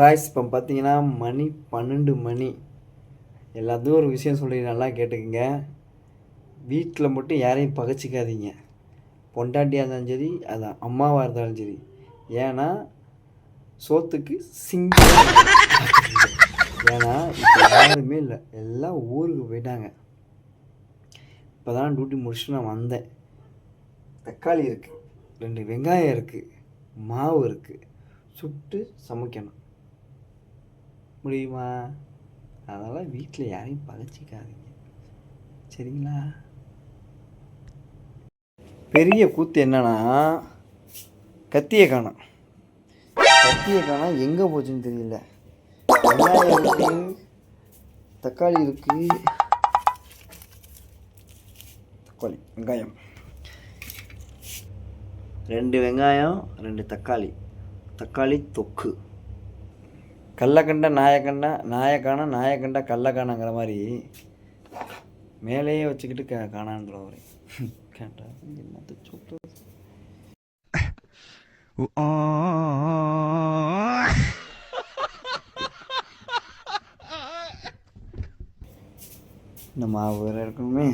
Guys இப்போ பார்த்தீங்கன்னா மணி 12 மணி. எல்லாத்துக்கும் ஒரு விஷயம் சொல்லி நல்லா கேட்டுக்குங்க. வீட்டில் மட்டும் யாரையும் பகைச்சிக்காதீங்க. பொண்டாட்டியாக இருந்தாலும் சரி, அது அம்மாவாக இருந்தாலும் சரி. ஏன்னா சோத்துக்கு ஏன்னா இப்போ யாருமே இல்லை, எல்லாம் ஊருக்கு போயிட்டாங்க. இப்போ தான் டியூட்டி முடிச்சுட்டு நான் வந்தேன். தக்காளி இருக்குது, 2 வெங்காயம் இருக்குது, மாவு இருக்குது, சுட்டு சமைக்கணும். முடியுமா? அதனால் வீட்டில் யாரையும் பகைச்சிக்காதீங்க, சரிங்களா? பெரிய கூத்து என்னன்னா, கத்தியை காணோம். எங்கே போச்சுன்னு தெரியல. வெங்காயம் இருக்குது, தக்காளி இருக்குது. வெங்காயம் 2 வெங்காயம், 2 தக்காளி தொக்கு. கள்ளக்கண்ட நாயக்கண்ட கள்ளக்கானங்கிற மாதிரி மேலேயே வச்சுக்கிட்டு காணான்ற ஒரு கேட்டா என்னது சொல்றது. இந்த மாவு வேற இருக்கணுமே.